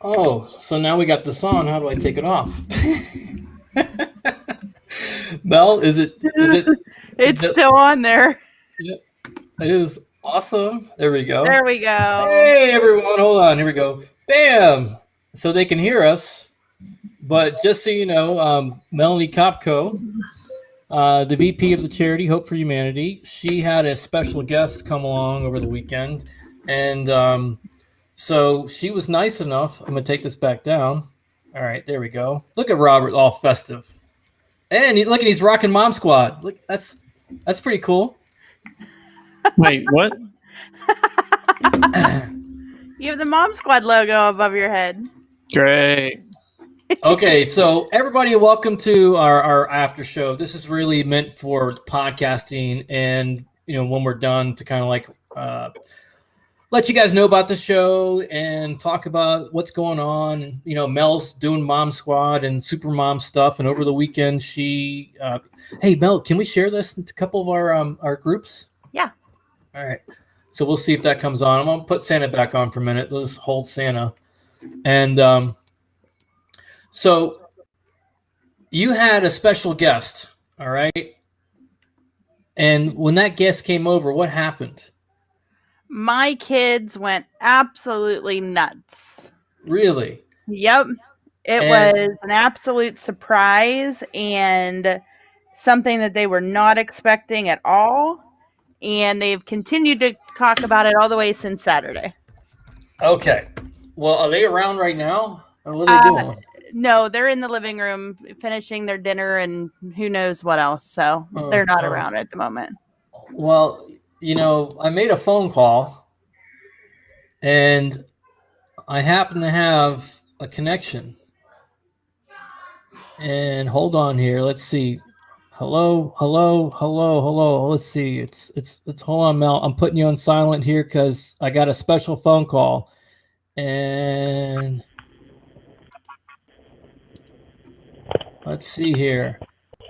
Oh, so now we got this on. How do I take it off? Mel, is it? It's still on there. It is awesome. There we go. There we go. Hey, everyone. Hold on. Here we go. Bam. So they can hear us. But just so you know, Melanie Kopko, the VP of the charity Hope for Humanity, she had a special guest come along over the weekend. And so she was nice enough. I'm going to take this back down. All right, there we go. Look at Robert, all festive. And look at he's rocking Mom Squad. Look, that's pretty cool. Wait, what? You have the Mom Squad logo above your head. Great. Okay, so everybody, welcome to our after show. This is really meant for podcasting, and when we're done, to kind of like let you guys know about the show and talk about what's going on. Mel's doing Mom Squad and Super Mom stuff, and over the weekend she hey Mel, can we share this into a couple of our groups? Yeah. All right, so we'll see if that comes on. I'm gonna put Santa back on for a minute. Let's hold Santa. And so you had a special guest, all right? And when that guest came over, what happened? My kids went absolutely nuts. Really? Yep. It was an absolute surprise and something that they were not expecting at all. And they've continued to talk about it all the way since Saturday. Okay. Well, are they around right now? Or what are they doing? No, they're in the living room finishing their dinner and who knows what else. So they're not around at the moment. Well, I made a phone call and I happen to have a connection. And hold on here. Let's see. Hello. Let's see. It's hold on, Mel. I'm putting you on silent here because I got a special phone call. And let's see here.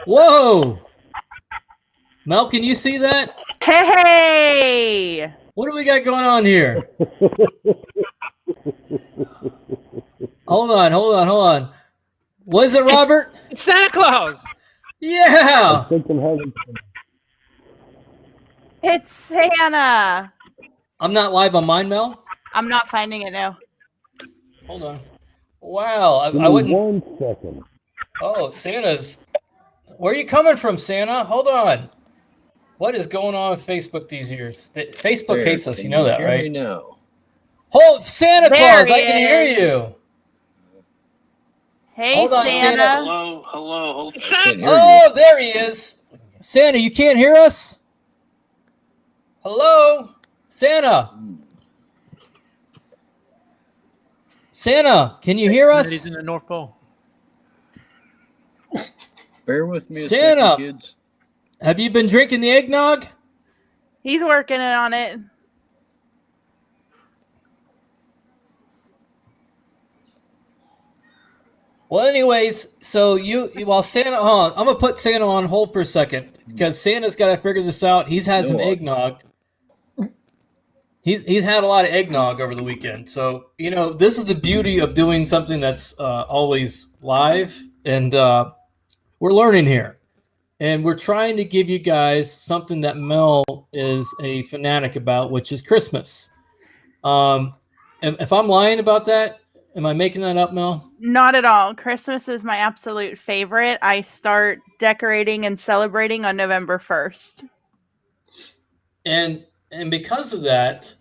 Whoa! Mel, can you see that? Hey! What do we got going on here? Hold on. What is it, Robert? It's Santa Claus! Yeah! It's Santa! I'm not live on mine, Mel? I'm not finding it now. Hold on. Wow, I wouldn't... 1 second. Oh, Santa's... Where are you coming from, Santa? Hold on. What is going on with Facebook these years? Facebook hates us, you know that, right? No. Hold Santa Claus, I can hear you. Hey, hold on, Santa. Hello. Oh, there he is. Santa, you can't hear us? Hello? Santa. Santa, can you hear us? He's in the North Pole. Bear with me a Santa, second, kids. Have you been drinking the eggnog? He's working on it. Well, anyways, so while Santa, hold on, I'm gonna put Santa on hold for a second because Santa's got to figure this out. He's had some eggnog. He's had a lot of eggnog over the weekend. So this is the beauty of doing something that's always live, and we're learning here, and we're trying to give you guys something that Mel is a fanatic about, which is Christmas. And if I'm lying about that. Am I making that up, Mel? Not at all. Christmas is my absolute favorite. I start decorating and celebrating on November 1st. And because of that,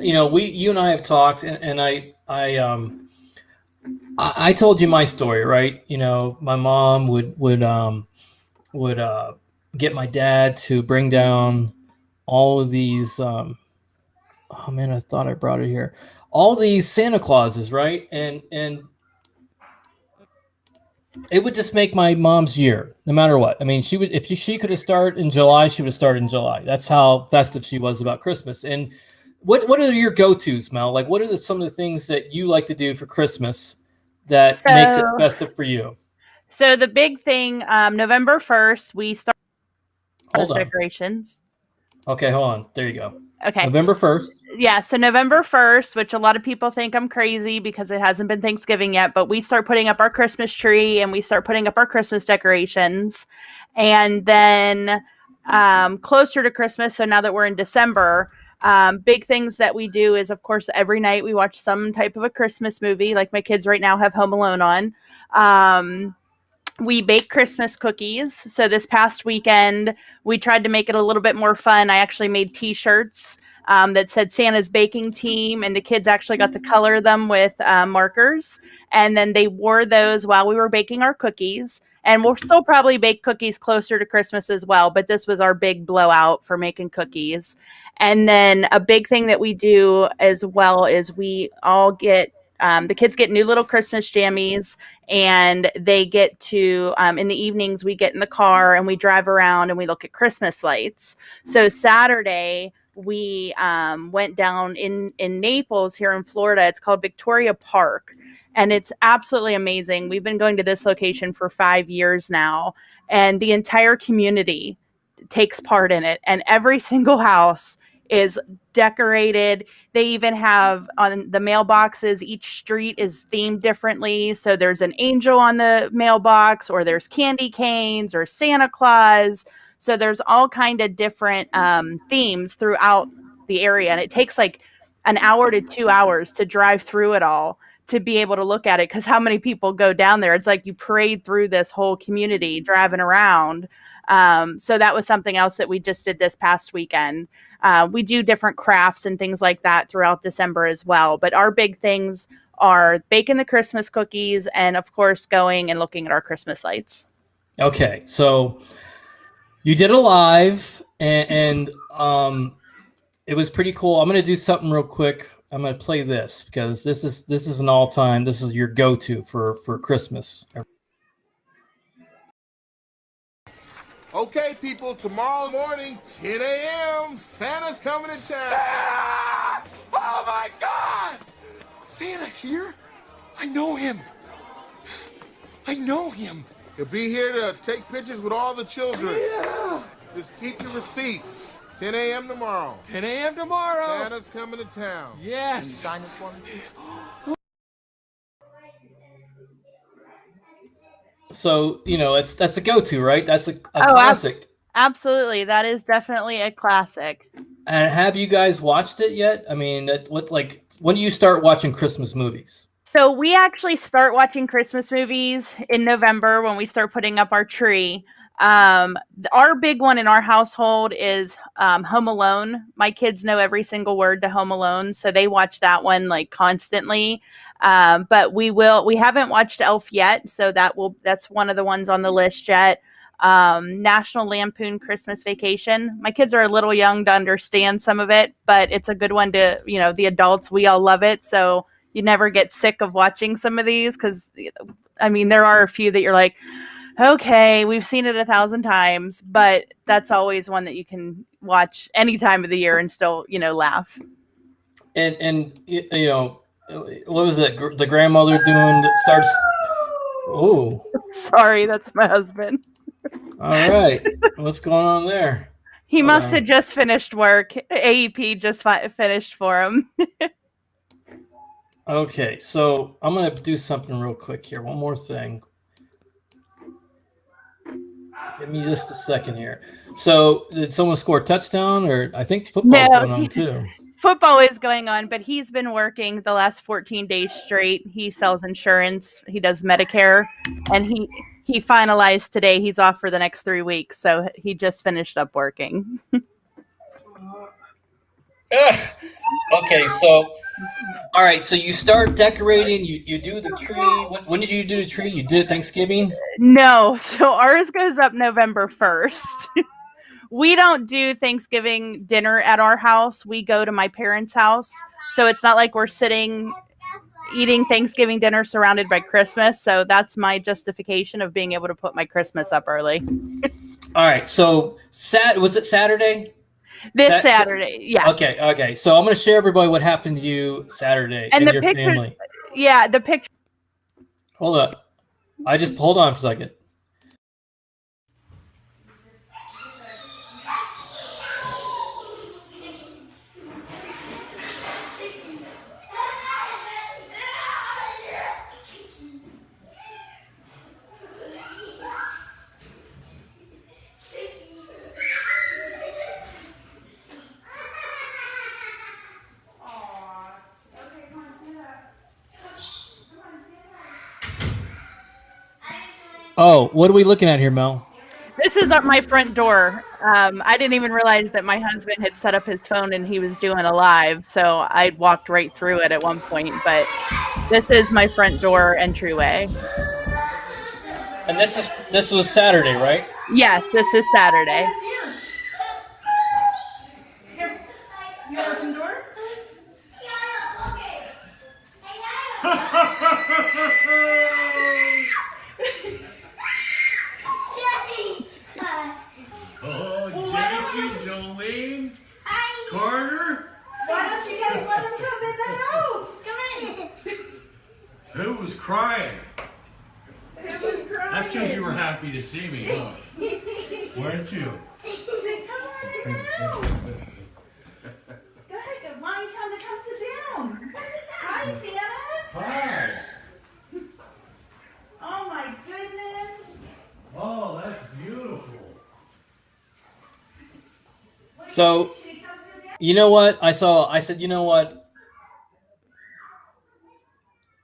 you and I have talked, and I told you my story, right? My mom would get my dad to bring down all of these. Oh man, I thought I brought it here. All these Santa Clauses, right? And it would just make my mom's year, no matter what. I mean, if she could have started in July, she would have started in July. That's how festive she was about Christmas. And what are your go-tos, Mel? Like, what are some of the things that you like to do for Christmas that makes it festive for you? So the big thing, November 1st, we start those decorations. Okay, hold on. There you go. Okay. November 1st. Yeah, so November 1st, which a lot of people think I'm crazy because it hasn't been Thanksgiving yet, but we start putting up our Christmas tree and we start putting up our Christmas decorations. And then closer to Christmas, so now that we're in December, big things that we do is, of course, every night we watch some type of a Christmas movie. Like my kids right now have Home Alone on. We bake Christmas cookies. So this past weekend, we tried to make it a little bit more fun. I actually made T-shirts that said Santa's Baking Team, and the kids actually got to color them with markers. And then they wore those while we were baking our cookies. And we'll still probably bake cookies closer to Christmas as well, but this was our big blowout for making cookies. And then a big thing that we do as well is we all get the kids get new little Christmas jammies, and they get to, in the evenings, we get in the car and we drive around and we look at Christmas lights. So Saturday, we went down in Naples here in Florida. It's called Victoria Park, and it's absolutely amazing. We've been going to this location for 5 years now, and the entire community takes part in it, and every single house is decorated. They even have on the mailboxes, each street is themed differently. So there's an angel on the mailbox, or there's candy canes, or Santa Claus. So there's all kind of different themes throughout the area. And it takes like an hour to 2 hours to drive through it all to be able to look at it, because how many people go down there? It's like you parade through this whole community driving around. So that was something else that we just did this past weekend. We do different crafts and things like that throughout December as well. But our big things are baking the Christmas cookies and, of course, going and looking at our Christmas lights. Okay, so you did a live, and it was pretty cool. I'm going to do something real quick. I'm going to play this because this is an all-time. This is your go-to for Christmas. Okay, people, tomorrow morning, 10 a.m., Santa's coming to town. Santa! Oh my God! Santa here? I know him. I know him. He'll be here to take pictures with all the children. Yeah. Just keep your receipts. 10 a.m. tomorrow. 10 a.m. tomorrow. Santa's coming to town. Yes. Can you sign this for me? So, that's a go-to, right? That's a classic. Absolutely. That is definitely a classic. And have you guys watched it yet? I mean, when do you start watching Christmas movies? So we actually start watching Christmas movies in November when we start putting up our tree. Our big one in our household is Home Alone. My kids know every single word to Home Alone, so they watch that one like constantly. But we haven't watched Elf yet, so that's one of the ones on the list yet. National Lampoon Christmas Vacation. My kids are a little young to understand some of it, but it's a good one to, the adults, we all love it. So you never get sick of watching some of these, because I mean, there are a few that you're like, okay, we've seen it 1,000 times, but that's always one that you can watch any time of the year and still, laugh. And what was it? The grandmother doing that starts. Oh, sorry, that's my husband. All right, what's going on there? He must have just finished work. AEP just finished for him. Okay, so I'm gonna do something real quick here. One more thing. Give me just a second here. So, did someone score a touchdown, or I think football's going on too? Football is going on, but he's been working the last 14 days straight. He sells insurance. He does Medicare, and he finalized today. He's off for the next 3 weeks, so he just finished up working. Okay, so all right, so you start decorating. You do the tree. When did you do the tree? You did it Thanksgiving? No, so ours goes up November 1st. We don't do Thanksgiving dinner at our house. We go to my parents' house. So it's not like we're sitting eating Thanksgiving dinner surrounded by Christmas. So that's my justification of being able to put my Christmas up early. All right. So was it Saturday? This Saturday, yes. Okay. So I'm going to share everybody what happened to you Saturday and your family. Yeah, the picture. Hold up. Hold on for a second. Oh, what are we looking at here, Mel? This is at my front door. I didn't even realize that my husband had set up his phone and he was doing a live, so I walked right through it at one point. But this is my front door entryway. And this was Saturday, right? Yes, this is Saturday. You open door? Oh, Jesse, Jolene, Carter. Why don't you guys let him come in the house? Who was crying? It was crying. That's because you were happy to see me, huh? Weren't you? He said, come on in the house. Go ahead, why don't you come sit down? Hi, Santa. Hi. Oh my goodness. Oh, that's beautiful. So, you know what? I said, you know what?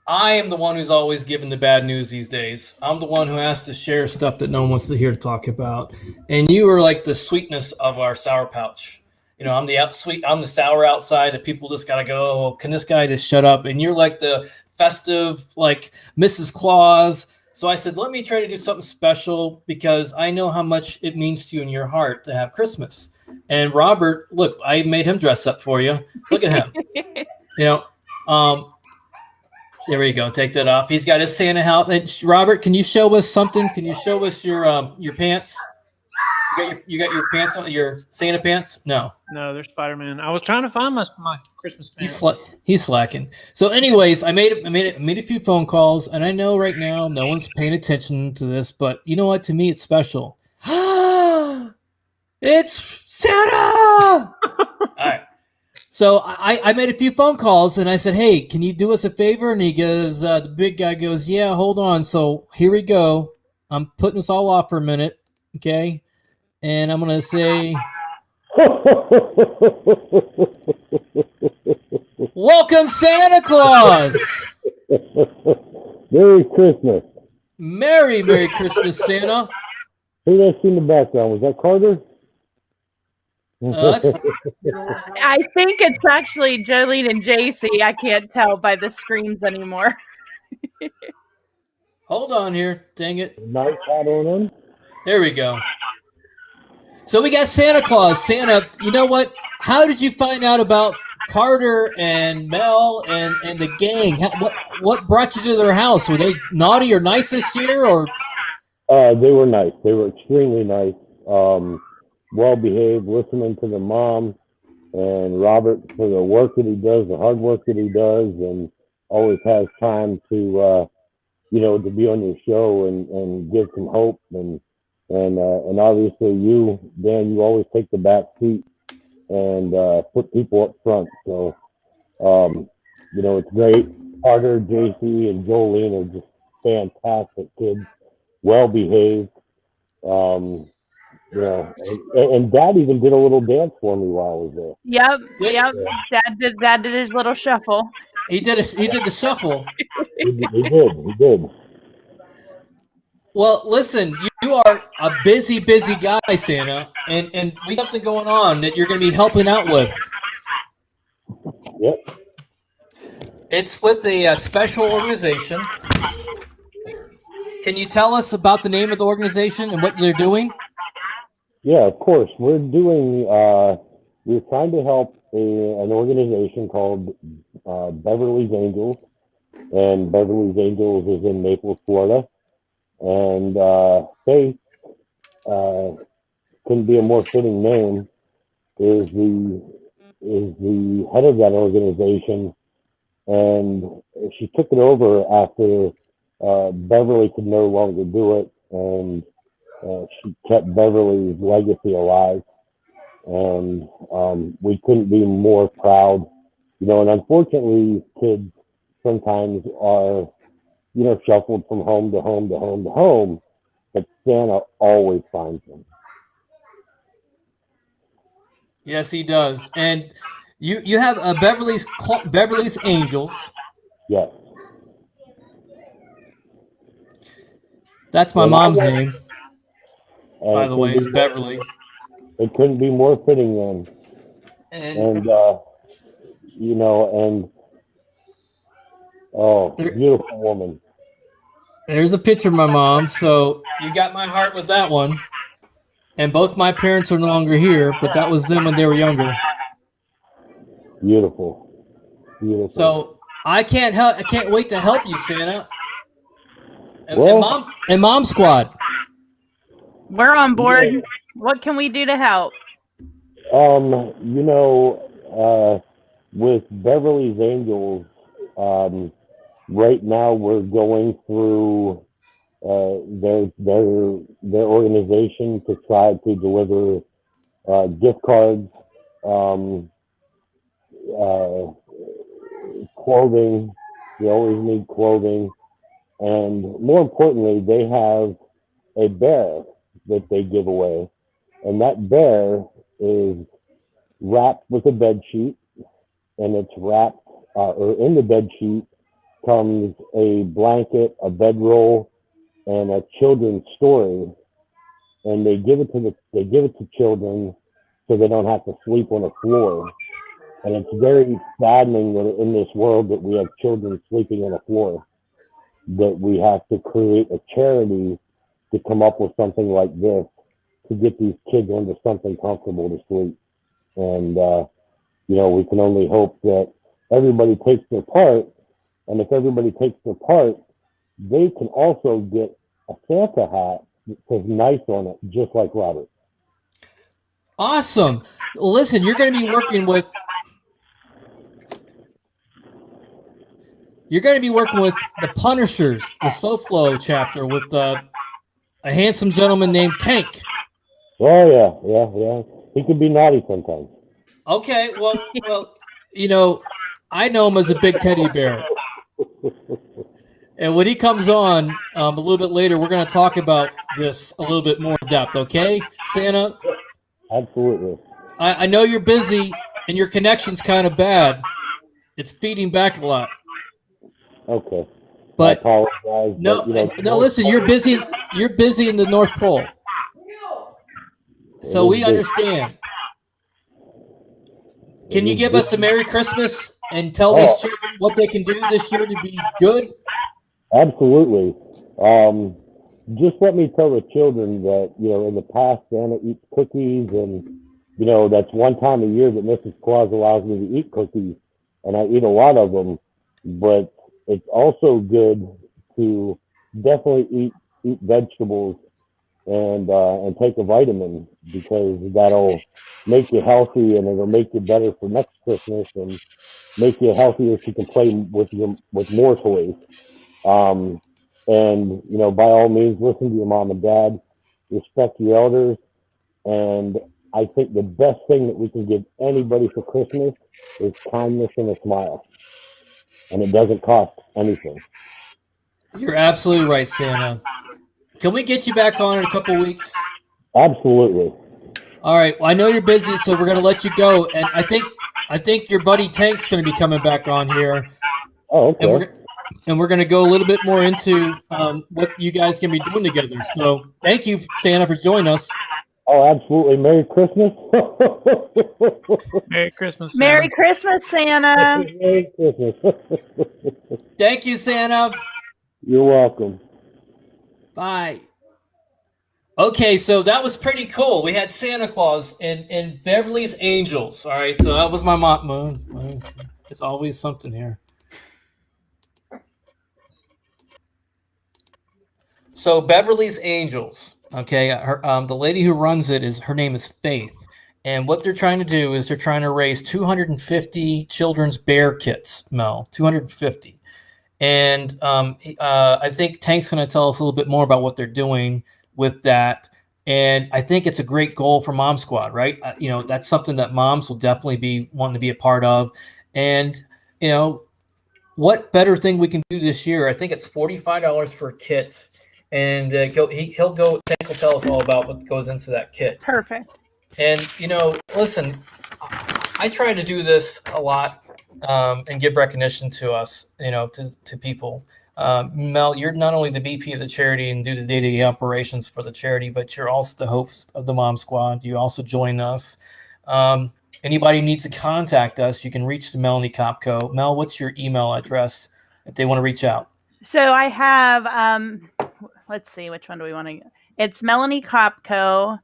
I am the one who's always given the bad news these days. I'm the one who has to share stuff that no one wants to hear to talk about. And you are like the sweetness of our sour pouch. You know, I'm the sour outside that people just gotta go, oh, can this guy just shut up? And you're like the festive, like Mrs. Claus. So I said, let me try to do something special because I know how much it means to you in your heart to have Christmas. And Robert, look, I made him dress up for you. Look at him. You know, there we go. Take that off. He's got his Santa hat. And Robert, can you show us something? Can you show us your pants? You got your pants on, your Santa pants? No. No, they're Spider-Man. I was trying to find my Christmas pants. He's slacking. So, anyways, I made a few phone calls, and I know right now no one's paying attention to this, but you know what? To me, it's special. It's Santa! All right. So I made a few phone calls, and I said, hey, can you do us a favor? And he goes, the big guy goes, yeah, hold on. So here we go. I'm putting this all off for a minute, okay? And I'm going to say, welcome, Santa Claus! Merry Christmas. Merry Christmas, Santa. Who that's in the background? Was that Carter? I think it's actually Jolene and JC. I can't tell by the screens anymore. Hold on here. Dang it. Nice hat on him. There we go. So we got Santa Claus. Santa, you know what? How did you find out about Carter and Mel and the gang? What brought you to their house? Were they naughty or nice this year? Or They were nice. They were extremely nice. Well behaved, listening to the mom and Robert for the work that he does, the hard work that he does, and always has time to to be on your show and give some hope and obviously you, Dan, you always take the back seat and put people up front. So it's great. Carter, JC, and Jolene are just fantastic kids, well behaved. And Dad even did a little dance for me while I was there. Yep. Dad did his little shuffle. He did the shuffle. He did. Well, listen, you are a busy guy, Santa, and we have something going on that you're going to be helping out with. Yep. It's with a special organization. Can you tell us about the name of the organization and what they're doing? Yeah, of course. We're trying to help an organization called Beverly's Angels, and Beverly's Angels is in Naples, Florida. And Faith, couldn't be a more fitting name, is the head of that organization, and she took it over after Beverly could no longer do it, and she kept Beverly's legacy alive, and we couldn't be more proud, and unfortunately kids sometimes are, shuffled from home to home to home to home, but Santa always finds them. Yes, he does. And you have Beverly's Angels. Yes. That's my And mom's I- name, and by it the way. couldn't It's be- Beverly. It couldn't be more fitting then. And There- beautiful woman. there's a picture of my mom. So you got my heart with that one. And both my parents are no longer here, but that was them when they were younger. Beautiful. Beautiful. So I can't wait to help you, Santa. And, Well- and Mom Squad. We're on board. What can we do to help? With Beverly's Angels, right now we're going through their organization to try to deliver gift cards, clothing. We always need clothing, and more importantly, they have a bear that they give away, and that bear is wrapped with a bed sheet, and it's wrapped, or in the bed sheet comes a blanket, a bedroll, and a children's story, and they give it to children so they don't have to sleep on the floor. And it's very saddening that in this world that we have children sleeping on the floor, that we have to create a charity to come up with something like this to get these kids into something comfortable to sleep. And we can only hope that everybody takes their part. And if everybody takes their part, they can also get a Santa hat that says nice on it, just like Robert. Awesome. Listen, you're going to be working with the Punishers, the SoFlo chapter, with a handsome gentleman named Tank. Oh yeah. He can be naughty sometimes. Okay, well, I know him as a big teddy bear. And when he comes on a little bit later, we're going to talk about this a little bit more in depth, okay, Santa? Absolutely. I know you're busy and your connection's kind of bad. It's feeding back a lot. Okay. But I apologize. no, but, no, listen, you're busy in the North Pole. So we understand. Can you give us a Merry Christmas and tell these children what they can do this year to be good? Absolutely. Just let me tell the children that, in the past, Santa eats cookies, and, that's one time a year that Mrs. Claus allows me to eat cookies, and I eat a lot of them. But it's also good to definitely eat vegetables and take a vitamin, because that'll make you healthy, and it'll make you better for next Christmas and make you healthier so you can play with more toys. By all means, listen to your mom and dad, respect your elders, and I think the best thing that we can give anybody for Christmas is kindness and a smile, and it doesn't cost anything. You're absolutely right, Santa. Can we get you back on in a couple weeks? Absolutely. All right. Well, I know you're busy, so we're going to let you go. And I think your buddy Tank's going to be coming back on here. Oh, okay. And we're going to go a little bit more into what you guys can be doing together. So thank you, Santa, for joining us. Oh, absolutely. Merry Christmas. Merry Christmas. Merry Santa. Christmas, Santa. Merry Christmas. Thank you, Santa. You're welcome. Bye. Okay, so that was pretty cool. We had Santa Claus and Beverly's Angels. All right, so that was my moon. There's always something here. So Beverly's Angels. Okay, the lady who runs it her name is Faith, and what they're trying to do is they're trying to raise 250 children's bear kits. 250. And I think Tank's going to tell us a little bit more about what they're doing with that. And I think it's a great goal for Mom Squad, right? That's something that moms will definitely be wanting to be a part of. And, what better thing we can do this year? I think it's $45 for a kit. And Tank will tell us all about what goes into that kit. Perfect. And, listen, I try to do this a lot and give recognition to us, to people. Mel, you're not only the VP of the charity and do the day-to-day operations for the charity, but you're also the host of the Mom Squad. You also join us. Anybody who needs to contact us, you can reach to Melanie Kopko. Mel, what's your email address if they want to reach out? So I have, let's see, which one do we want to? It's Melanie Kopko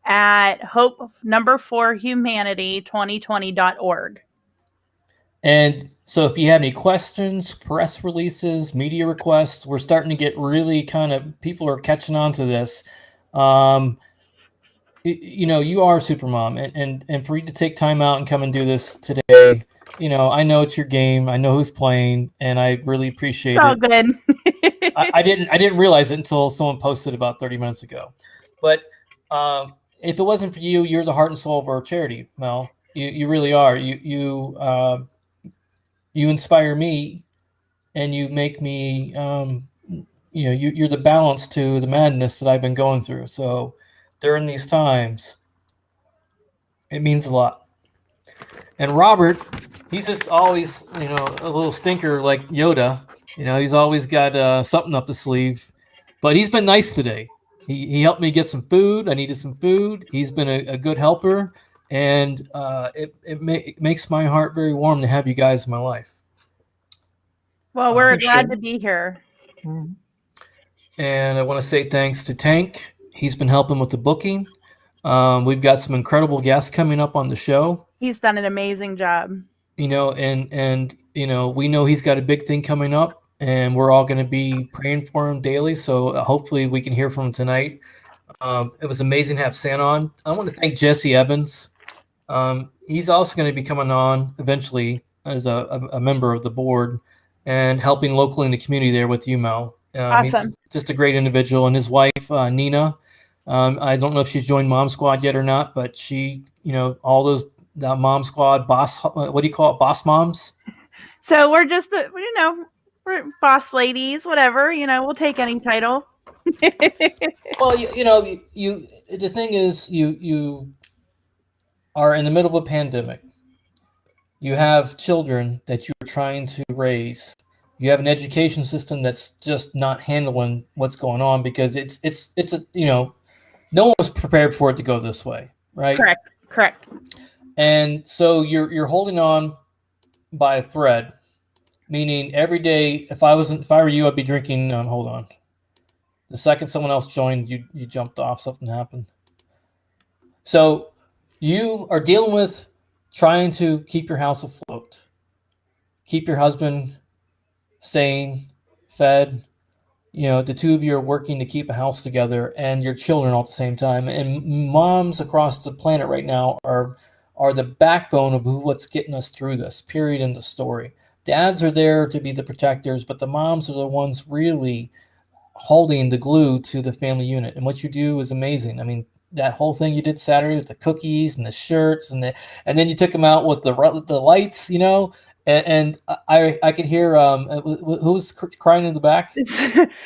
at hope4humanity2020.org. And so if you have any questions, press releases, media requests, we're starting to get really people are catching on to this. You are Supermom, and for you to take time out and come and do this today, I know it's your game. I know who's playing, and I really appreciate it. Oh, good. I didn't realize it until someone posted about 30 minutes ago. But if it wasn't for you, you're the heart and soul of our charity, Mel. You really are. You inspire me, and you make me. You're the balance to the madness that I've been going through. So during these times, it means a lot. And Robert, he's just always, a little stinker like Yoda. He's always got something up his sleeve. But he's been nice today. He helped me get some food. I needed some food. He's been a good helper. And it makes my heart very warm to have you guys in my life. Well, we're glad to be here. And I want to say thanks to Tank. He's been helping with the booking. We've got some incredible guests coming up on the show. He's done an amazing job. We know he's got a big thing coming up, and we're all going to be praying for him daily. So hopefully we can hear from him tonight. It was amazing to have Santa on. I want to thank Jesse Evans. He's also going to be coming on eventually as a member of the board and helping locally in the community there with you, Mel. Awesome. He's just a great individual, and his wife, Nina. I don't know if she's joined Mom Squad yet or not, but she, all those Mom Squad boss, what do you call it, boss moms? So we're just we're boss ladies, whatever. We'll take any title. Well, the thing is, you are in the middle of a pandemic. You have children that you're trying to raise. You have an education system that's just not handling what's going on because it's no one was prepared for it to go this way, right? Correct. And so you're holding on by a thread, meaning every day. If I were you, I'd be drinking. Hold on. The second someone else joined, you jumped off. Something happened. So you are dealing with trying to keep your house afloat, keep your husband sane, fed. The two of you are working to keep a house together and your children all at the same time. And moms across the planet right now are the backbone of what's getting us through this, period, in the story. Dads are there to be the protectors, but the moms are the ones really holding the glue to the family unit. And what you do is amazing. I mean, that whole thing you did Saturday with the cookies and the shirts and then you took them out with the lights, And I could hear who was crying in the back.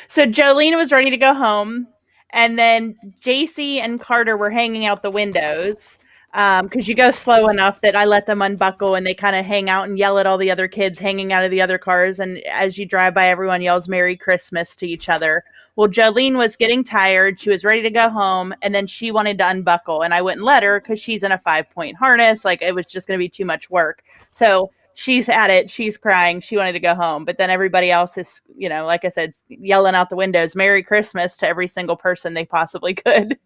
So Jolene was ready to go home, and then JC and Carter were hanging out the windows because you go slow enough that I let them unbuckle and they kind of hang out and yell at all the other kids hanging out of the other cars. And as you drive by, everyone yells "Merry Christmas" to each other. Well, Jolene was getting tired. She was ready to go home, and then she wanted to unbuckle, and I wouldn't let her because she's in a 5-point harness. Like, it was just going to be too much work. So she's at it. She's crying. She wanted to go home. But then everybody else is, like I said, yelling out the windows, "Merry Christmas" to every single person they possibly could.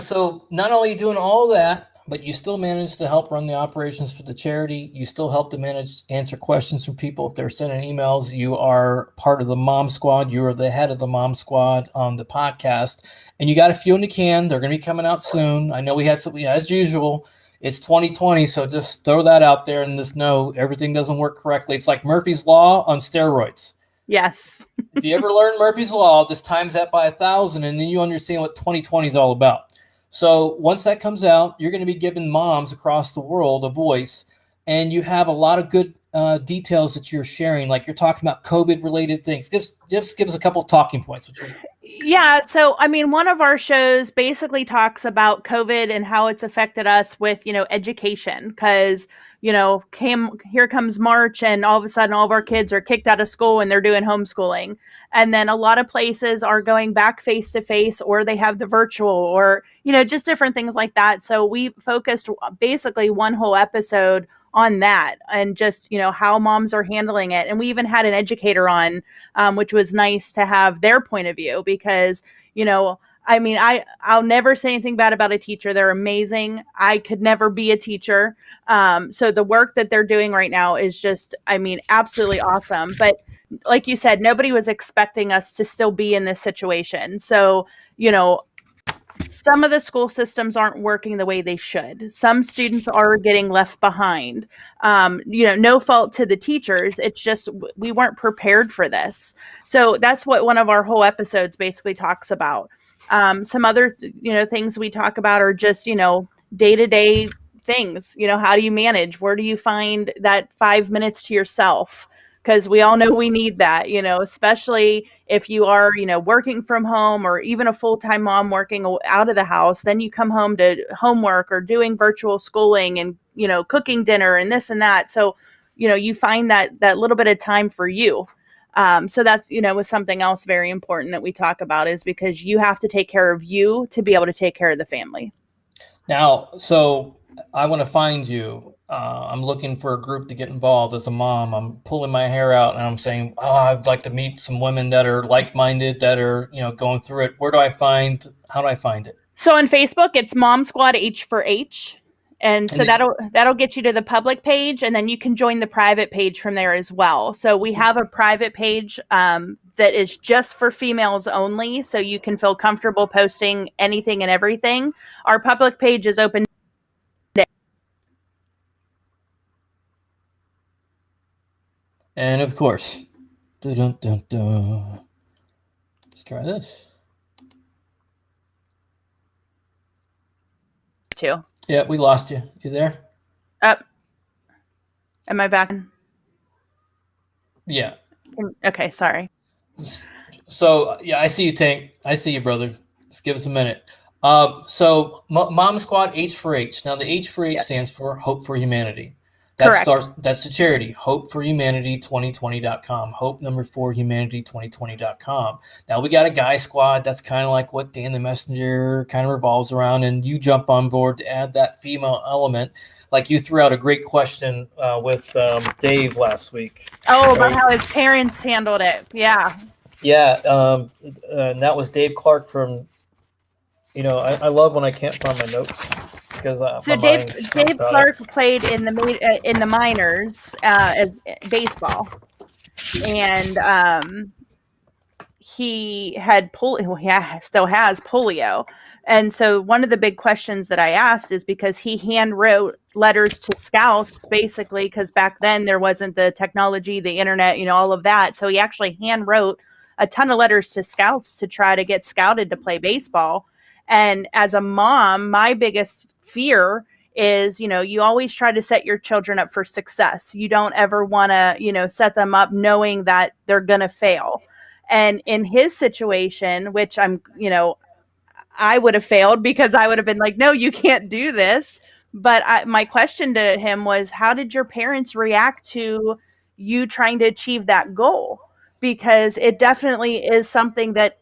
So not only doing all that, but you still managed to help run the operations for the charity. You still help to answer questions from people if they're sending emails. You are part of the Mom Squad. You are the head of the Mom Squad on the podcast. And you got a few in the can. They're going to be coming out soon. I know we had something, as usual. It's 2020, so just throw that out there and just know everything doesn't work correctly. It's like Murphy's Law on steroids. Yes. If you ever learn Murphy's Law, just times that by 1,000, and then you understand what 2020 is all about. So once that comes out, you're going to be giving moms across the world a voice, and you have a lot of good details that you're sharing. Like you're talking about COVID-related things. Give us a couple of talking points. Yeah. So, I mean, one of our shows basically talks about COVID and how it's affected us with, education, because, here comes March, and all of a sudden all of our kids are kicked out of school and they're doing homeschooling. And then a lot of places are going back face to face, or they have the virtual, or, just different things like that. So we focused basically one whole episode on that, and just, how moms are handling it. And we even had an educator on, which was nice to have their point of view, because, I'll never say anything bad about a teacher. They're amazing. I could never be a teacher. So the work that they're doing right now is just, absolutely awesome. But like you said, nobody was expecting us to still be in this situation. So, some of the school systems aren't working the way they should. Some students are getting left behind. No fault to the teachers. It's just we weren't prepared for this. So that's what one of our whole episodes basically talks about. Some other, things we talk about are just, day-to-day things. How do you manage? Where do you find that 5 minutes to yourself? Because we all know we need that, especially if you are, working from home, or even a full-time mom working out of the house. Then you come home to homework or doing virtual schooling and, cooking dinner and this and that. So, you find that little bit of time for you. So that's, was something else very important that we talk about, is because you have to take care of you to be able to take care of the family. Now, so I want to find you. I'm looking for a group to get involved as a mom. I'm pulling my hair out and I'm saying, I'd like to meet some women that are like-minded, that are, going through it. How do I find it? So on Facebook, it's Mom Squad H4H. And so that'll get you to the public page, and then you can join the private page from there as well. So we have a private page that is just for females only, so you can feel comfortable posting anything and everything. Our public page is open. And of course, let's try this. Too. Yeah, we lost you. You there? Am I back? Yeah. Okay, sorry. So, yeah, I see you, Tank. I see you, brother. Just give us a minute. So, Mom Squad H4H. Now, the H4H stands for Hope for Humanity. That's the charity, hopeforhumanity2020.com, hope4humanity2020.com. Now, we got a guy squad that's kind of like what Dan the Messenger kind of revolves around, and you jump on board to add that female element. Like you threw out a great question with Dave last week. Oh, about how his parents handled it. Yeah. Yeah, and that was Dave Clark from, I love when I can't find my notes. So Dave Clark played in the minors baseball, and he had still has polio. And so one of the big questions that I asked is because he hand wrote letters to scouts, basically, because back then there wasn't the technology, the internet, all of that. So he actually hand wrote a ton of letters to scouts to try to get scouted to play baseball. And as a mom, my biggest fear is, you always try to set your children up for success. You don't ever want to, set them up knowing that they're going to fail. And in his situation, which I would have failed, because I would have been like, no, you can't do this. But my question to him was, how did your parents react to you trying to achieve that goal? Because it definitely is something that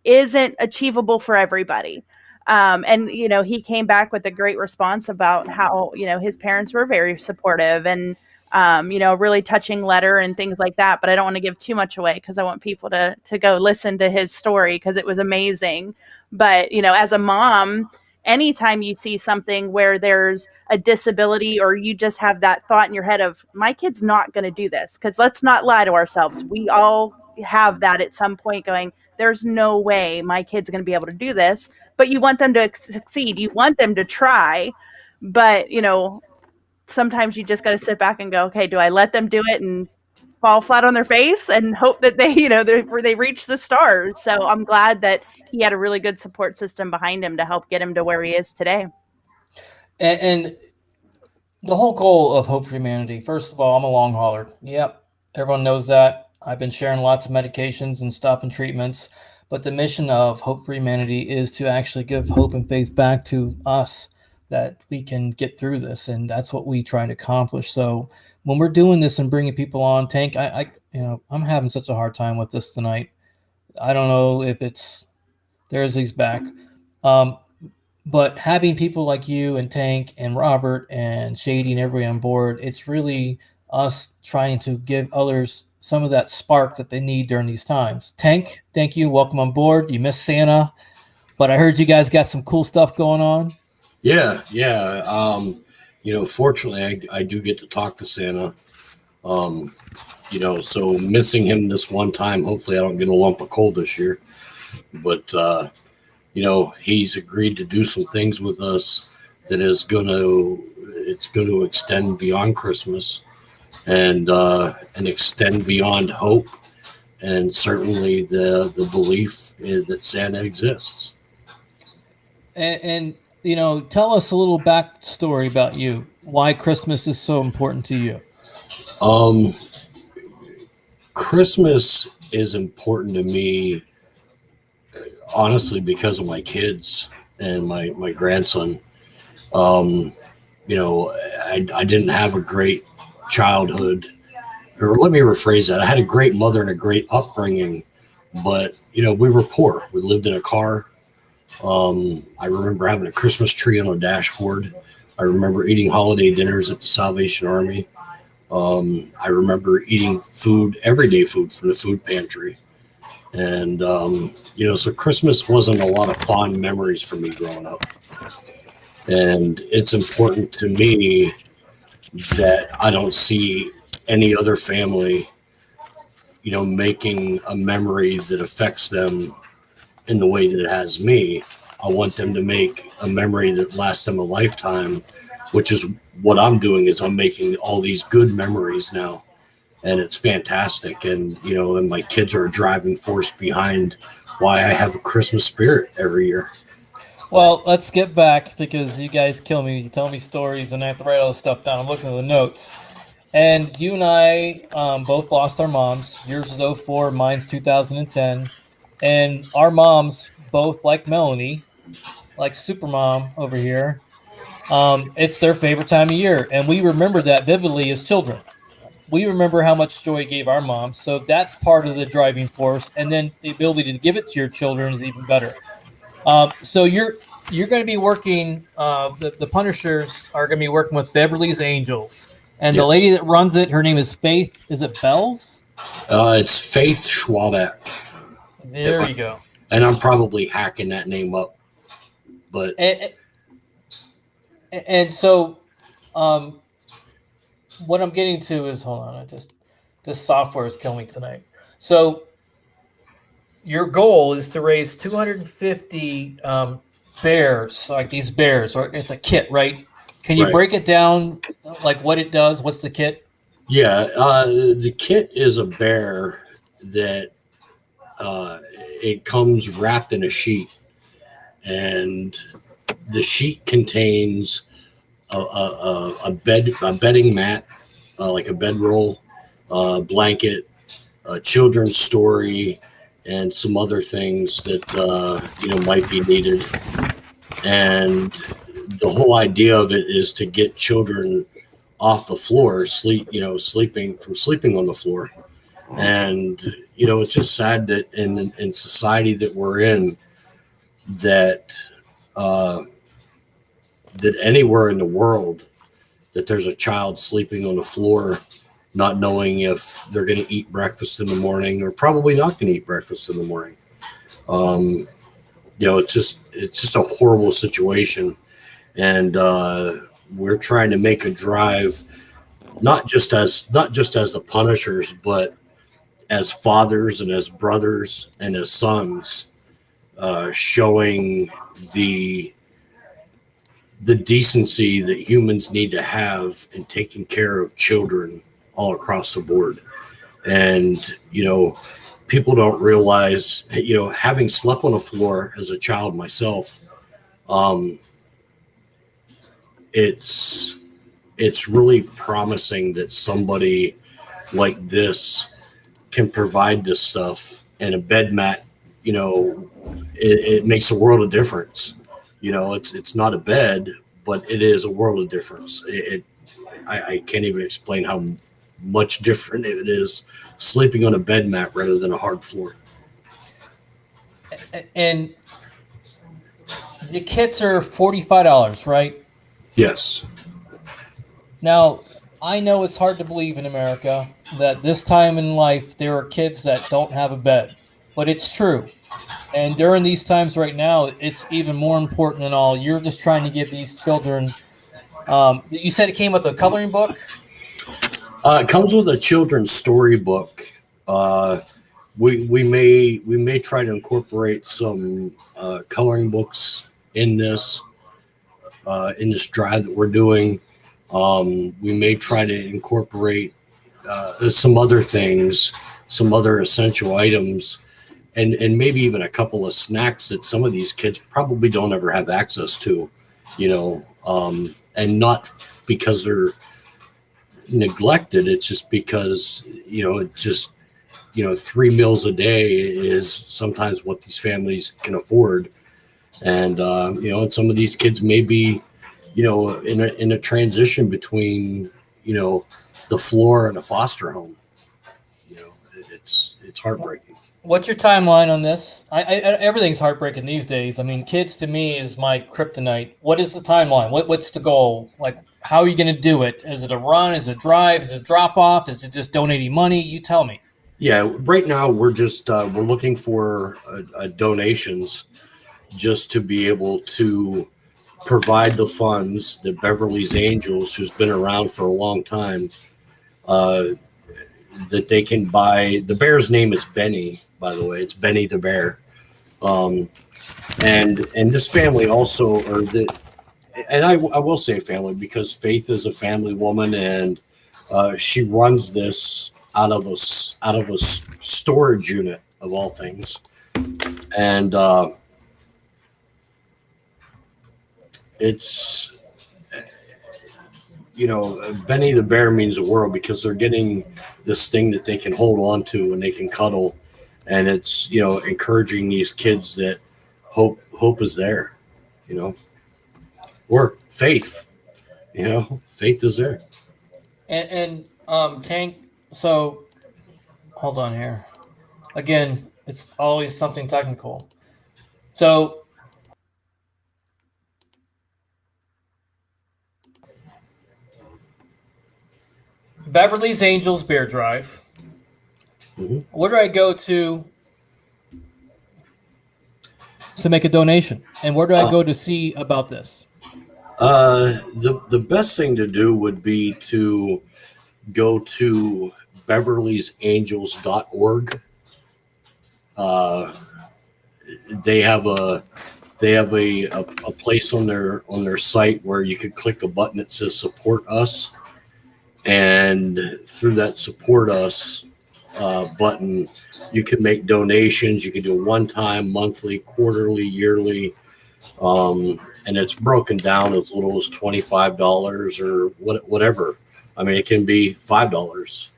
isn't achievable for everybody. And, he came back with a great response about how, his parents were very supportive, and, really touching letter and things like that. But I don't want to give too much away, because I want people to go listen to his story, because it was amazing. But, as a mom, anytime you see something where there's a disability, or you just have that thought in your head of, my kid's not going to do this, because let's not lie to ourselves. We all have that at some point, going, there's no way my kid's going to be able to do this. But you want them to succeed. You want them to try. But, sometimes you just got to sit back and go, okay, do I let them do it and fall flat on their face and hope that they, they reach the stars? So I'm glad that he had a really good support system behind him to help get him to where he is today. And the whole goal of Hope for Humanity, first of all, I'm a long hauler. Yep, everyone knows that. I've been sharing lots of medications and stuff and treatments. But the mission of Hope for Humanity is to actually give hope and faith back to us, that we can get through this, and that's what we try to accomplish. So when we're doing this and bringing people on, Tank, I'm having such a hard time with this tonight. I don't know if it's there's he's back, but having people like you and Tank and Robert and Shady and everybody on board, it's really us trying to give others some of that spark that they need during these times. Tank, thank you. Welcome on board. You missed Santa, but I heard you guys got some cool stuff going on. Yeah. Fortunately, I do get to talk to Santa. So missing him this one time, hopefully I don't get a lump of coal this year. But, he's agreed to do some things with us that is going to extend beyond Christmas and extend beyond hope. And certainly the belief that Santa exists. And tell us a little backstory about you. Why Christmas is so important to you? Christmas is important to me, honestly, because of my kids and my grandson. I didn't have a great childhood, or let me rephrase that. I had a great mother and a great upbringing, but we were poor. We lived in a car. I remember having a Christmas tree on a dashboard. I remember eating holiday dinners at the Salvation Army. I remember eating everyday food from the food pantry. And, so Christmas wasn't a lot of fond memories for me growing up. And it's important to me that I don't see any other family, making a memory that affects them in the way that it has me. I want them to make a memory that lasts them a lifetime, which is what I'm doing. Is I'm making all these good memories now, and it's fantastic. And and my kids are a driving force behind why I have a Christmas spirit every year. Well, let's get back, because you guys kill me. You tell me stories and I have to write all this stuff down. I'm looking at the notes. And you and I both lost our moms. Yours is 2004, mine's 2010. And our moms both, like Melanie, like Supermom over here, it's their favorite time of year. And we remember that vividly as children. We remember how much joy it gave our moms. So that's part of the driving force. And then the ability to give it to your children is even better. So you're going to be working, the Punishers are going to be working with Beverly's Angels. And Yes. The lady that runs it, her name is Faith. Is it Bells? It's Faith Schwabeck. There you go. And I'm probably hacking that name up. But And so what I'm getting to is, hold on, this software is killing me tonight. So your goal is to raise 250 bears, like these bears, or it's a kit, right? Can you Right. break it down, like what it does? What's the kit? yeah, the kit is a bear that it comes wrapped in a sheet, and the sheet contains a bedding mat, like a bedroll, blanket, a children's story, and some other things that might be needed. And the whole idea of it is to get children off the floor, sleeping on the floor. And it's just sad that in society that we're in, that anywhere in the world that there's a child sleeping on the floor, not knowing if they're going to eat breakfast in the morning or probably not going to eat breakfast in the morning. It's just a horrible situation. And we're trying to make a drive, not just as the Punishers, but as fathers and as brothers and as sons, showing the decency that humans need to have in taking care of children all across the board. And people don't realize, having slept on the floor as a child myself, it's really promising that somebody like this can provide this stuff. And a bed mat, it makes a world of difference. It's not a bed, but it is a world of difference. I can't even explain how much different it is sleeping on a bed mat rather than a hard floor. And the kits are $45, right? Yes. Now, I know it's hard to believe in America that this time in life there are kids that don't have a bed, but it's true. And during these times right now, it's even more important than all. You're just trying to give these children. You said it came with a coloring book? It comes with a children's storybook. We may try to incorporate some coloring books in this drive that we're doing. We may try to incorporate some other things, some other essential items, and maybe even a couple of snacks that some of these kids probably don't ever have access to, and not because they're neglected. It's just because, 3 meals a day is sometimes what these families can afford. And, and some of these kids may be, in a transition between, the floor and a foster home. It's heartbreaking. What's your timeline on this? Everything's heartbreaking these days. I mean, kids to me is my kryptonite. What is the timeline? What's the goal? Like, how are you going to do it? Is it a run? Is it a drive? Is it a drop off? Is it just donating money? You tell me. Yeah, right now we're just we're looking for donations just to be able to provide the funds that Beverly's Angels, who's been around for a long time, that they can buy. The bear's name is Benny, by the way. It's Benny the bear. And this family also, I will say family because Faith is a family woman, and she runs this out of a storage unit of all things. And it's, Benny the bear means the world because they're getting this thing that they can hold on to and they can cuddle. And it's, encouraging these kids that hope is there, or faith, faith is there. And Tank, so hold on here. Again, it's always something technical. So Beverly's Angels Bear Drive. Mm-hmm. Where do I go to make a donation? And where do I go to see about this? The best thing to do would be to go to beverlysangels.org. They have a place on their site where you could click a button that says support us, and through that support us button you can make donations. You can do one-time, monthly, quarterly, yearly, and it's broken down as little as $25 or whatever. I mean, it can be $5.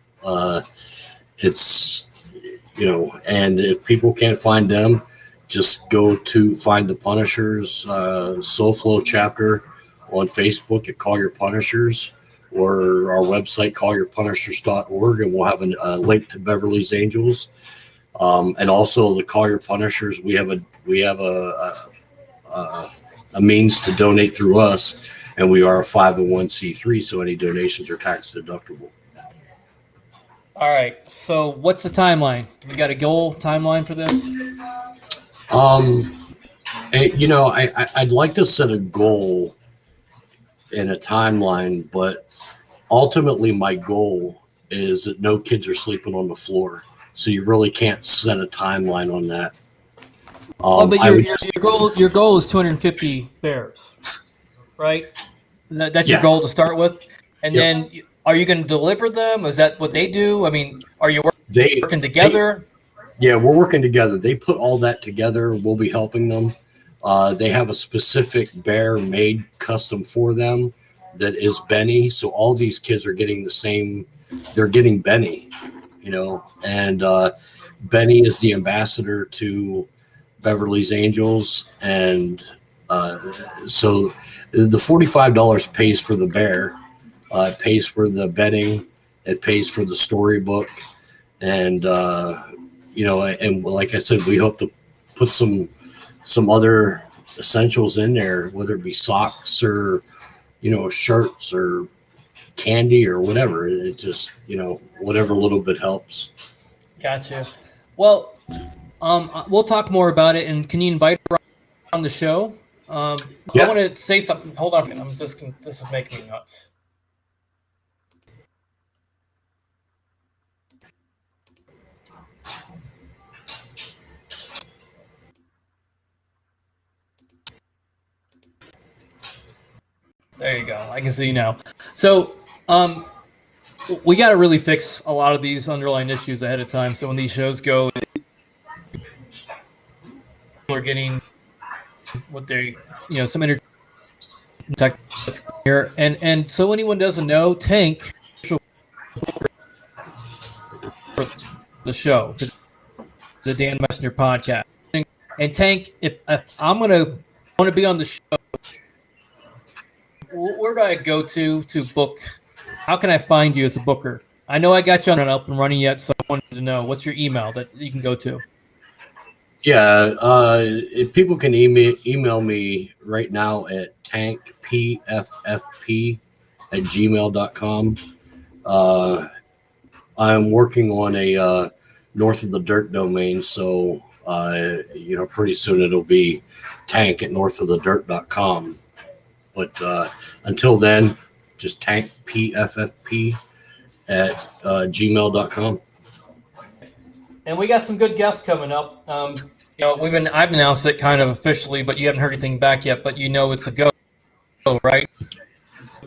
It's, and if people can't find them, just go to Find the Punishers SoFlo chapter on Facebook at Call Your Punishers, or our website, callyourpunishers.org, and we'll have a link to Beverly's Angels. And also the Call Your Punishers, we have a means to donate through us, and we are a 501c3, so any donations are tax deductible. All right. So what's the timeline? Do we got a goal timeline for this? I'd like to set a goal and a timeline, but ultimately my goal is that no kids are sleeping on the floor. So you really can't set a timeline on that. But your goal is 250 bears, right? That's your goal to start with, and then are you going to deliver them? Is that what they do? I mean, are you working together? Yeah, we're working together. They put all that together. We'll be helping them. They have a specific bear made custom for them that is Benny. So all these kids are getting the same. They're getting Benny, and Benny is the ambassador to Beverly's Angels, and So the $45 pays for the bear, it pays for the bedding, it pays for the storybook, and and like I said, we hope to put some other essentials in there, whether it be socks or shirts or candy or whatever. It just whatever little bit helps. Gotcha. Well, we'll talk more about it. And can you invite her on the show? Yeah. I want to say something. Hold on. This is making me nuts. There you go. I can see you now. So, we got to really fix a lot of these underlying issues ahead of time. So when these shows go, we're getting what they, some tech here, and so anyone doesn't know, Tank for the show, the Dan Messenger podcast, and Tank, if I'm want to be on the show, where do I go to book? How can I find you as a booker? I know I got you on up and running yet, so I wanted to know what's your email that you can go to. Yeah, if people can email me right now at tankpffp@gmail.com. I'm working on a North of the Dirt domain, so pretty soon it'll be tank@northofthedirt.com. But until then, just tankpffp@gmail.com. And we got some good guests coming up. I've announced it kind of officially, but you haven't heard anything back yet. But it's a go, right?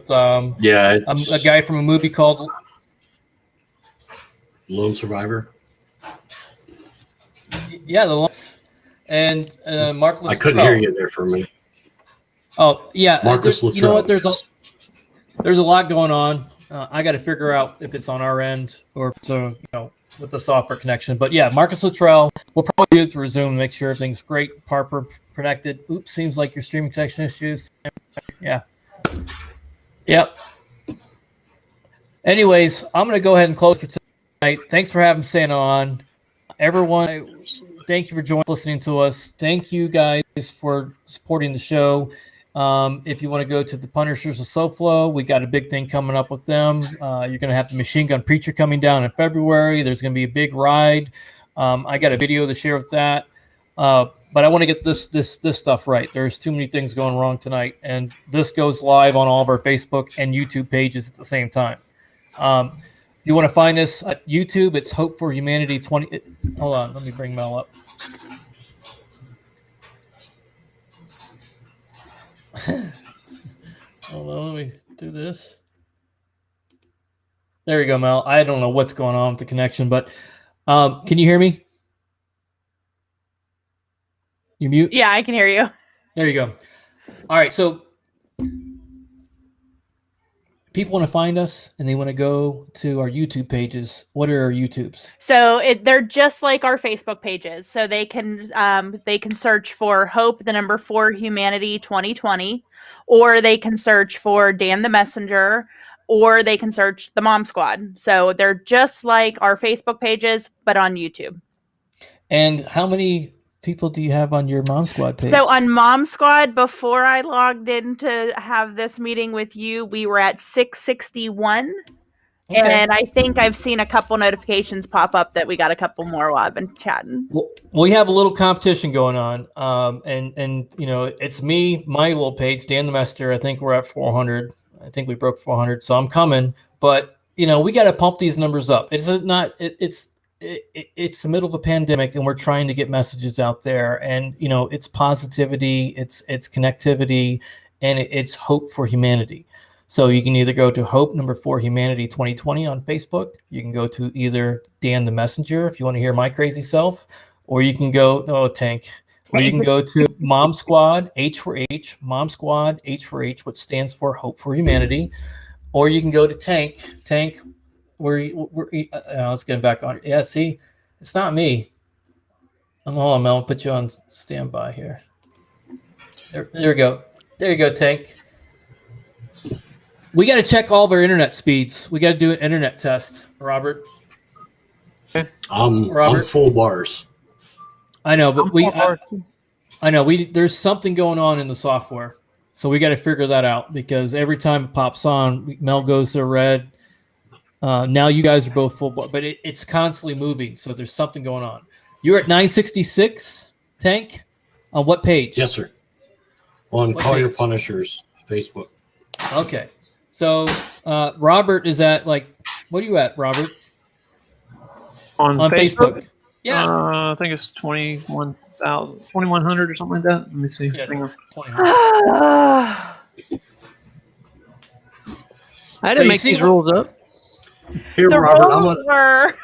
Yeah, a guy from a movie called Lone Survivor. Yeah, and Mark. I couldn't hear you there for a minute. Oh yeah, Marcus Luttrell. You know what? There's a lot going on. I got to figure out if it's on our end or if it's with the software connection. But yeah, Marcus Luttrell. We'll probably do it through Zoom, make sure everything's great. Harper connected. Oops, seems like your streaming connection issues. Yeah. Yep. Anyways, I'm gonna go ahead and close for tonight. Thanks for having Santa on, everyone. Thank you for listening to us. Thank you guys for supporting the show. If you want to go to the Punishers of SoFlo, we got a big thing coming up with them. You're going to have the Machine Gun Preacher coming down in February. There's going to be a big ride. I got a video to share with that. But I want to get this stuff right. There's too many things going wrong tonight, and this goes live on all of our Facebook and YouTube pages at the same time. You want to find us at YouTube? It's Hope for Humanity 20. Hold on, let me bring Mel up. Hold on, let me do this. There you go, Mel. I don't know what's going on with the connection, but can you hear me? You mute? Yeah, I can hear you. There you go. All right, so people want to find us and they want to go to our YouTube pages. What are our YouTubes? So they're just like our Facebook pages. So they can search for Hope 4 Humanity 2020, or they can search for Dan the Messenger, or they can search the Mom Squad. So they're just like our Facebook pages, but on YouTube. And how many people do you have on your Mom Squad page? So on Mom Squad, before I logged in to have this meeting with you, we were at 661. Okay. And I think I've seen a couple notifications pop up that we got a couple more while I've been chatting. Well, we have a little competition going on. And it's me, my little page, Dan the Messenger. I think we're at 400. I think we broke 400. So I'm coming. But, we got to pump these numbers up. It's the middle of a pandemic, and we're trying to get messages out there, and it's positivity, it's connectivity, and it's hope for humanity. So you can either go to Hope 4 Humanity 2020 on Facebook. You can go to either Dan the Messenger if you want to hear my crazy self, or you can go Tank, or you can go to Mom Squad, H for H, Mom Squad, H for H, which stands for Hope for Humanity, or you can go to Tank. Let's get back on. Yeah, see, it's not me. Hold on, Mel. I'll put you on standby here. There we go. There you go, Tank. We got to check all of our internet speeds. We got to do an internet test, Robert. I'm Robert? full bars. I know, but I know there's something going on in the software, so we got to figure that out because every time it pops on, Mel goes to red. Now you guys are both full bar, but it's constantly moving, so there's something going on. You're at 966, Tank. On what page? Yes, sir. On What Call page? Your Punishers Facebook. Okay, so Robert is at what are you at, Robert? On Facebook? Yeah. I think it's 2100 or something like that. Let me see. Yeah, Hang on. 20. I So didn't you make see these what- rules up. Here, The Robert, I'm rules gonna. were.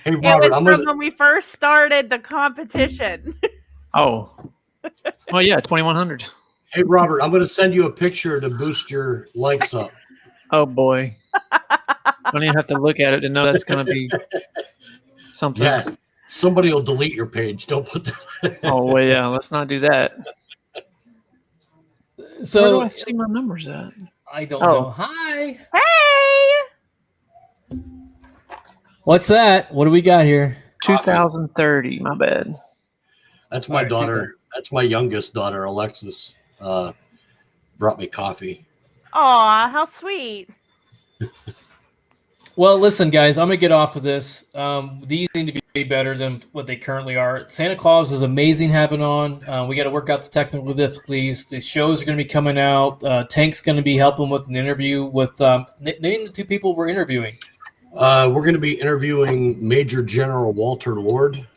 Hey, It Robert, was I'm from gonna. when we first started the competition. Oh. Oh yeah, 2100. Hey, Robert, I'm gonna send you a picture to boost your likes up. Oh boy. I don't even have to look at it to know that's going to be something. Yeah, somebody will delete your page. Don't put that. Oh well, yeah. Let's not do that. Where do So I see my numbers at? I don't Oh. know. Hi. Hey! What's that? What do we got here? 2030. My bad. That's my All right, daughter. That's my youngest daughter, Alexis. Brought me coffee. Aw, how sweet. Well, listen, guys, I'm gonna get off of this. These need to be way better than what they currently are. Santa Claus is amazing having on. We got to work out the technical difficulties. The shows are gonna be coming out. Tank's gonna be helping with an interview with name the two people we're interviewing. We're going to be interviewing Major General Walter Lord.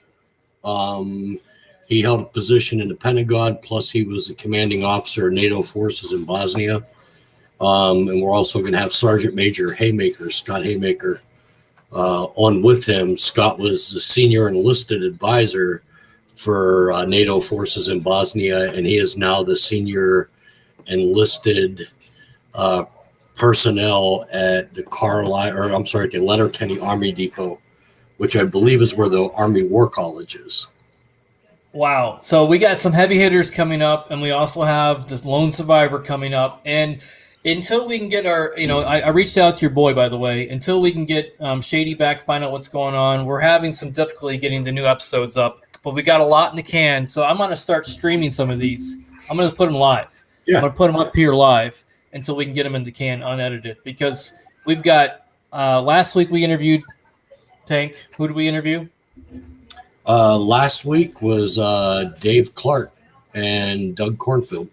He held a position in the Pentagon, plus he was a commanding officer of NATO forces in Bosnia. And we're also going to have Sergeant Major Haymaker, Scott Haymaker, on with him. Scott was the senior enlisted advisor for NATO forces in Bosnia, and he is now the senior enlisted personnel at the the Letterkenny Army Depot, which I believe is where the Army War College is. Wow. So we got some heavy hitters coming up, and we also have this lone survivor coming up. And until we can get our, I reached out to your boy, by the way, until we can get Shady back, find out what's going on. We're having some difficulty getting the new episodes up, but we got a lot in the can. So I'm going to start streaming some of these. I'm going to put them live. Yeah. I'm going to put them up here live until we can get them in the can unedited, because we've got, last week we interviewed Tank. Who did we interview? Last week was Dave Clark and Doug Cornfield.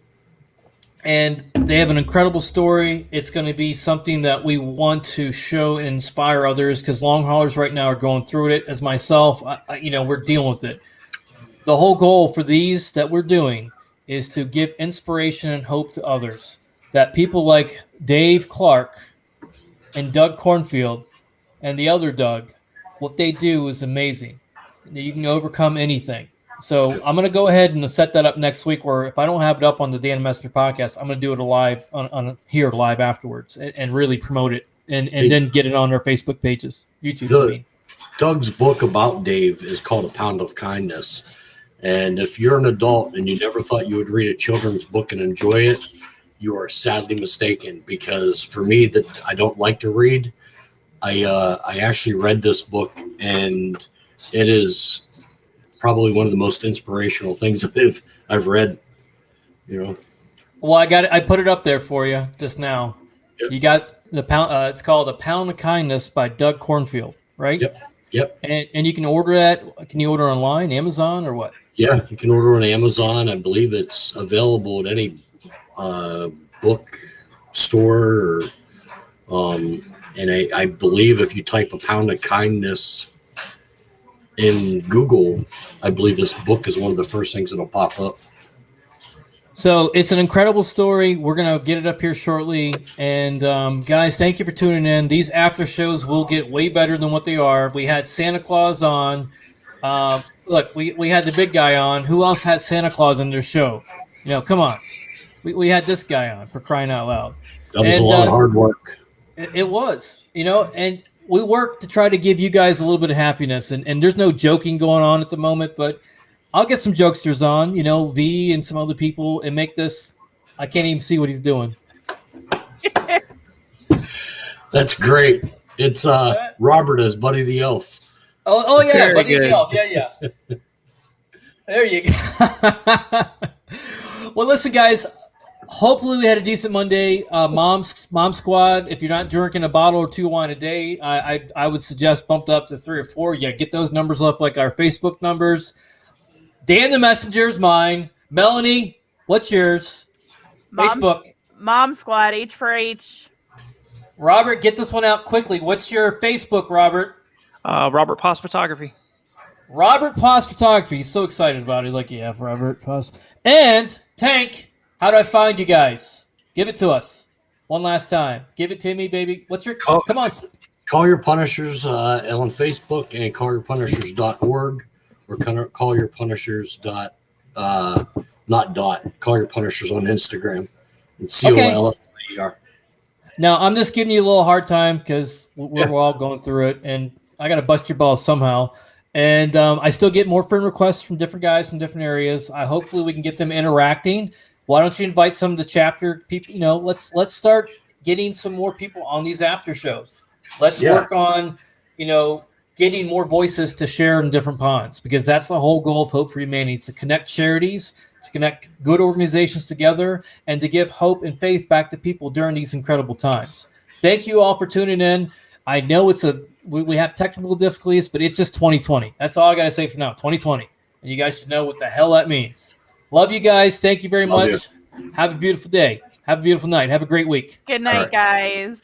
And they have an incredible story. It's going to be something that we want to show and inspire others, because long haulers right now are going through it. As myself, we're dealing with it. The whole goal for these that we're doing is to give inspiration and hope to others. That people like Dave Clark and Doug Cornfield and the other Doug, what they do is amazing. You can overcome anything. So I'm going to go ahead and set that up next week, where if I don't have it up on the Dan Messenger podcast, I'm going to do it live on here live afterwards and really promote it and then get it on our Facebook pages, YouTube. Doug's book about Dave is called A Pound of Kindness. And if you're an adult and you never thought you would read a children's book and enjoy it, you are sadly mistaken, because for me, that I don't like to read, I actually read this book, and it is probably one of the most inspirational things I've read. Well, I put it up there for you just now. Yep. You got the pound. It's called A Pound of Kindness by Doug Cornfield, right? Yep. And you can order that. Can you order online, Amazon, or what? Yeah, you can order on Amazon. I believe it's available at any book store, and I believe if you type A Pound of Kindness in Google, I believe this book is one of the first things that'll pop up. So it's an incredible story. We're going to get it up here shortly. And guys, thank you for tuning in. These after shows will get way better than what they are. We had Santa Claus on. Look, we had the big guy on. Who else had Santa Claus in their show? Come on. We had this guy on, for crying out loud. That was a lot of hard work. It was, and we work to try to give you guys a little bit of happiness. And there's no joking going on at the moment, but I'll get some jokesters on, V and some other people, and make this. I can't even see what he's doing. That's great. It's Robert as Buddy the Elf. Oh yeah, Very Buddy good. the Elf. Yeah. There you go. Well, listen, guys. Hopefully, we had a decent Monday. Mom Squad. If you're not drinking a bottle or two of wine a day, I would suggest bumped up to 3 or 4. Yeah, get those numbers up like our Facebook numbers. Dan the Messenger's mine. Melanie, what's yours? Facebook. Mom Squad, H for H. Robert, get this one out quickly. What's your Facebook, Robert? Robert Poss Photography. Robert Poss Photography. He's so excited about it. He's like, yeah, Robert Poss. And Tank, how do I find you guys? Give it to us. One last time. Give it to me, baby. What's your... Come on. Call Your Punishers on Facebook and callyourpunishers.org or callyourpunishers. Call Your Punishers on Instagram. And COLLER. Now, I'm just giving you a little hard time because we're all going through it, and I got to bust your balls somehow. And I still get more friend requests from different guys from different areas. Hopefully we can get them interacting. Why don't you invite some of the chapter people? Let's start getting some more people on these after shows. Let's work on, getting more voices to share in different ponds, because that's the whole goal of Hope for Humanity, is to connect charities, to connect good organizations together, and to give hope and faith back to people during these incredible times. Thank you all for tuning in. I know we have technical difficulties, but it's just 2020. That's all I got to say for now, 2020. And you guys should know what the hell that means. Love you guys. Thank you very much. Have a beautiful day. Have a beautiful night. Have a great week. Good night, guys.